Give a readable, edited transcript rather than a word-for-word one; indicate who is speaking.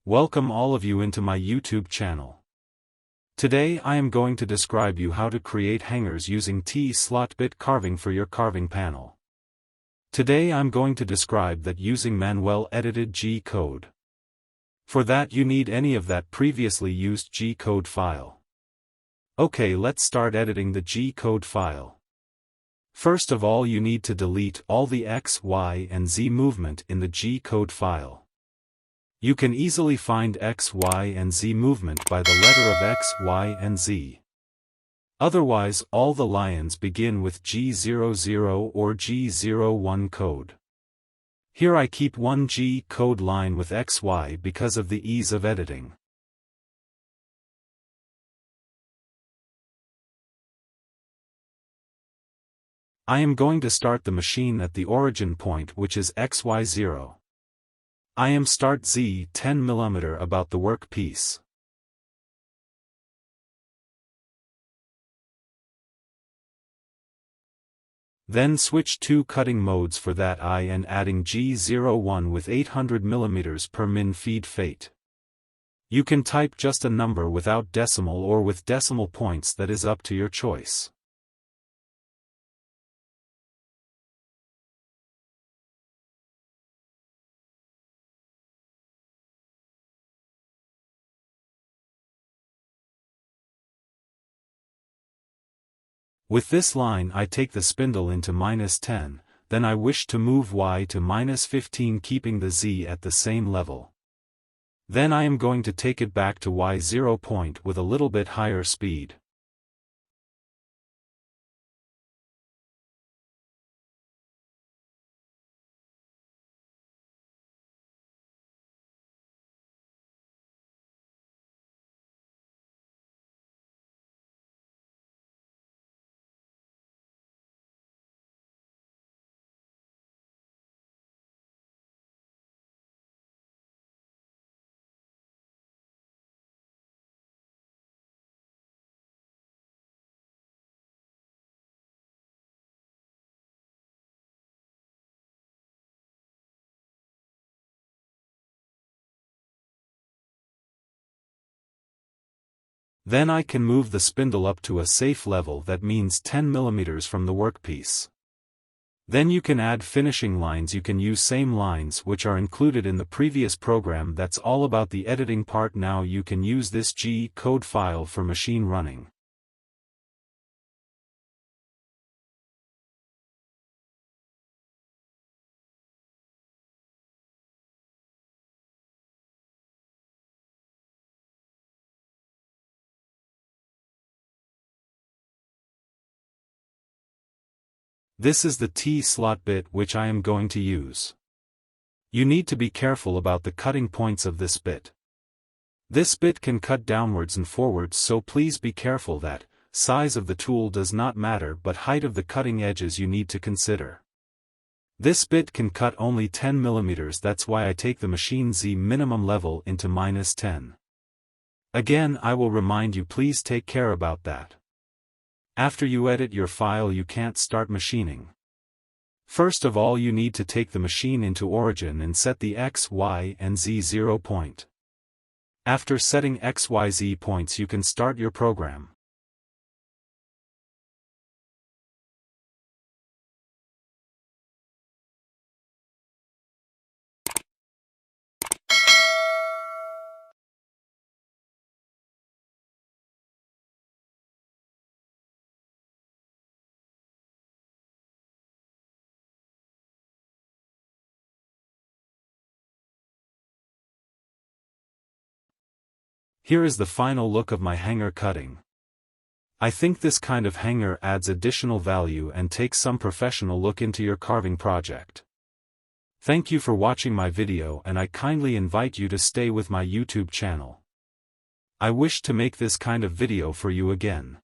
Speaker 1: Welcome all of you into my YouTube channel. Today I am going to describe you how to create hangers using T-slot bit carving for your carving panel. Today I'm going to describe that using manual edited G-code. For that you need any of that previously used G-code file. Okay, let's start editing the G-code file. First of all, you need to delete all the X, Y, and Z movement in the G-code file. You can easily find X, Y, and Z movement by the letter of X, Y, and Z. Otherwise, all the lines begin with G00 or G01 code. Here I keep one G code line with XY because of the ease of editing. I am going to start the machine at the origin point, which is XY0. I am start Z 10 mm about the workpiece. Then switch two cutting modes for that I and adding G01 with 800 mm per min feed fate. You can type just a number without decimal or with decimal points, that is up to your choice. With this line I take the spindle into -10, then I wish to move Y to -15 keeping the Z at the same level. Then I am going to take it back to Y0 point with a little bit higher speed. Then I can move the spindle up to a safe level, that means 10 mm from the workpiece. Then you can add finishing lines. You can use same lines which are included in the previous program. That's all about the editing part. Now you can use this G-code file for machine running. This is the T-slot bit which I am going to use. You need to be careful about the cutting points of this bit. This bit can cut downwards and forwards, so please be careful that size of the tool does not matter, but height of the cutting edges you need to consider. This bit can cut only 10 mm, that's why I take the machine Z minimum level into -10. Again, I will remind you, please take care about that. After you edit your file you can't start machining. First of all you need to take the machine into origin and set the X, Y, and Z0 point. After setting X, Y, Z points you can start your program. Here is the final look of my hanger cutting. I think this kind of hanger adds additional value and takes some professional look into your carving project. Thank you for watching my video, and I kindly invite you to stay with my YouTube channel. I wish to make this kind of video for you again.